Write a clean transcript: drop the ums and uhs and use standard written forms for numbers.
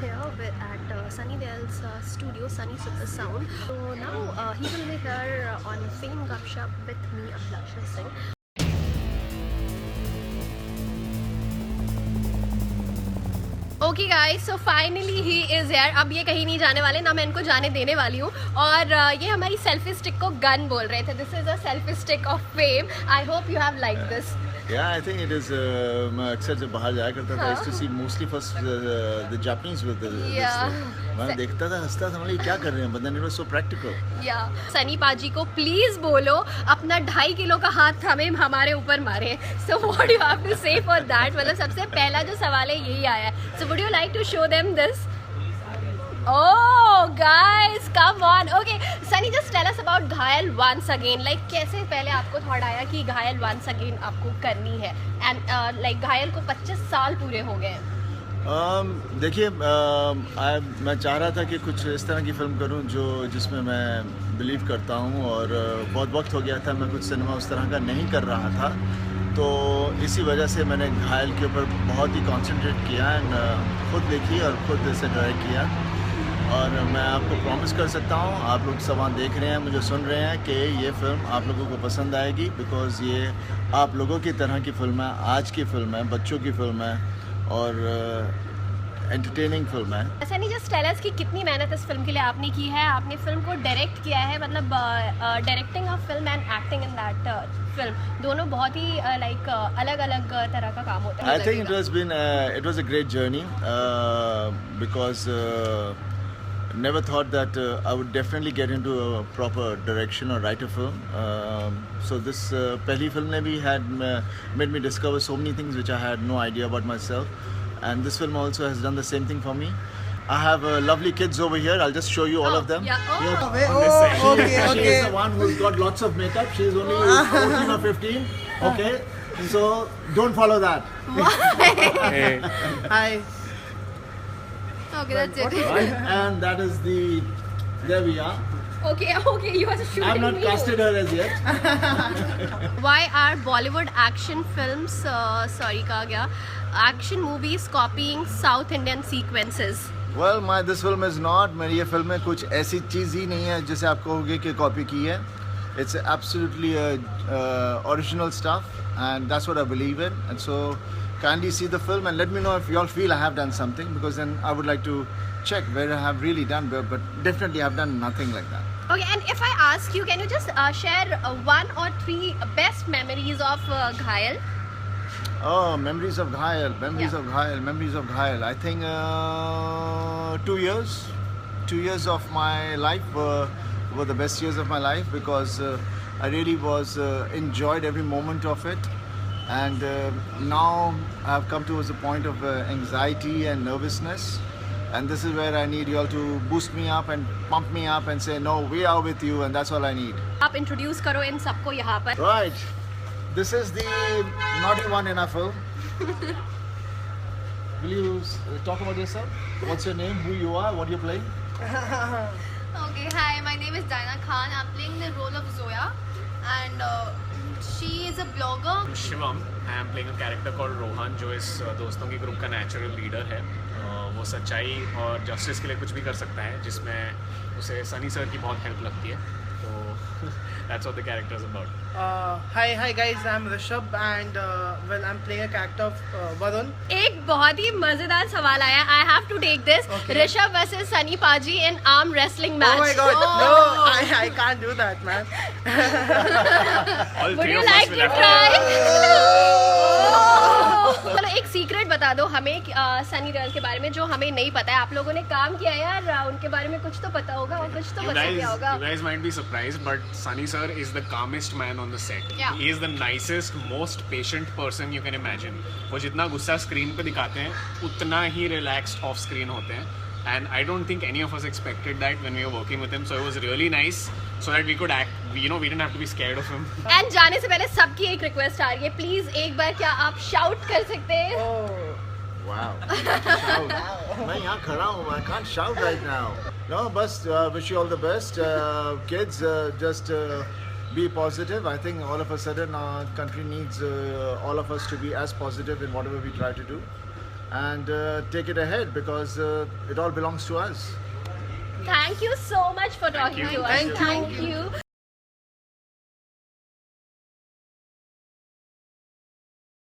here at Sunny Deol's studio, Sunny Super Sound. So now he will be here on Fame Gupshup with me, Abhilasha Singh. Okay guys, so finally he is here. अब ये कहीं नहीं जाने वाले, ना मैं इनको जाने देने वाली हूँ. और ये हमारी सेल्फी स्टिक को गन बोल रहे थे. This is a selfie stick of fame. I hope you have like this. Yeah, I think it is. मैं अक्सर जब बाहर जाया करता था, I used to see mostly first the Japanese with this. मैं देखता था, हंसता था, मतलब क्या कर रहे हैं, but then it was so practical. Sunny पाजी को प्लीज बोलो अपना 2.5 किलो का हाथ हमें हमारे ऊपर मारे. So what you have to say for that. मतलब सबसे पहला जो सवाल है यही आया है. So would you like to show them this? Oh guys, come on. Okay, Sunny, just tell us about घायल once again. Like कैसे पहले आपको थॉट आया कि घायल once again आपको करनी है, and like घायल को 25 साल पूरे हो गए. देखिए, मैं चाह रहा था कि कुछ इस तरह की फिल्म करूं जिसमें मैं बिलीव करता हूं, और बहुत वक्त हो गया था मैं कुछ सिनेमा उस तरह का नहीं कर रहा था. तो इसी वजह से मैंने घायल के ऊपर बहुत ही कॉन्सेंट्रेट किया एंड खुद देखी और खुद इसे डायरेक्ट किया. और मैं आपको प्रॉमिस कर सकता हूँ, आप लोग सब वहाँ देख रहे हैं, मुझे सुन रहे हैं, कि ये फिल्म आप लोगों को पसंद आएगी. बिकॉज़ ये आप लोगों की तरह की फिल्म है, आज की फिल्म है, बच्चों की फिल्म है और एंटरटेनिंग फिल्म है. ऐसा नहीं, जस्ट टेल अस कि कितनी मेहनत इस फिल्म के लिए आपने की है. आपने फिल्म को डायरेक्ट किया है, मतलब directing of film and acting in that film, दोनों बहुत ही लाइक अलग अलग तरह का काम होता है. I think it was a great journey because never thought that I would definitely get into a proper direction or write a film. So this pehli film ne bhi had made me discover so many things which I had no idea about myself, and this film also has done the same thing for me. I have lovely kids over here. I'll just show you all of them. Yeah. Okay. She is the one who's got lots of makeup. She is only 14 or 15. Okay, so don't follow that. Why? Hi. Okay, that's it. Right? And that is there we are. Okay, you are shooting I've not me. casted her as yet. Why are Bollywood action films, कहा गया, action movies copying South Indian sequences? Well, this film is not. मेरी ये film में कुछ ऐसी चीज़ ही नहीं है जिसे आप कहोगे कि कॉपी की है. It's absolutely original stuff, and that's what I believe in. And so, kindly see the film and let me know if you all feel I have done something, because then I would like to check where I have really done, but definitely I have done nothing like that. Okay, and if I ask you, can you just share 1 or 3 best memories of Ghayal? Oh, memories of Ghayal, memories of Ghayal. I think 2 years. 2 years of my life were the best years of my life, because I really was enjoyed every moment of it. And now I have come towards a point of anxiety and nervousness, and this is where I need you all to boost me up and pump me up and say, no, we are with you, and that's all I need. आप introduce करो इन सबको यहाँ पर. Right, this is the naughty one in our film. Will you talk about yourself? What's your name, who you are, what you're playing? Okay, hi, my name is Diana Khan. I'm playing the role of Zoya, and she is a blogger. Shivam, I am playing a character called Rohan, जो इस दोस्तों के group का natural leader है. वो सच्चाई और justice के लिए कुछ भी कर सकता है, जिसमें उसे सनी सर की बहुत हेल्प लगती है. तो that's what the character is about. Hi guys, I'm Rishabh, and well, I'm playing a character of Varun. एक बहुत ही मजेदार सवाल आया. I have to take this. Okay. Rishabh versus Sunny Paji in arm wrestling match. Oh my god, no, I can't do that, man. All Would three you of us like will to have try? चलो एक secret बता दो हमें सनी देओल के बारे में जो हमें नहीं पता है. आप लोगों ने काम किया है यार, उनके बारे में कुछ तो पता होगा और कुछ तो You पता क्या होगा. guys might be surprised, but Sunny sir is the calmest man on the set. Yeah. He is the nicest, most patient person you can imagine. वो जितना गुस्सा स्क्रीन पे दिखाते हैं, उतना ही relaxed off screen होते हैं. And I don't think any of us expected that when we were working with him. So it was really nice, so that we could act. We didn't have to be scared of him. And जाने से पहले सबकी एक request आ रही है, please एक बार क्या आप शाउट कर सकते हैं? Wow. Shout. मैं यहाँ खड़ा हूँ. I can't shout right now. No, but wish you all the best. Kids, just be positive. I think all of a sudden our country needs all of us to be as positive in whatever we try to do. and take it ahead because it all belongs to us. Thank you so much for talking you. to us. Thank you. Thank you.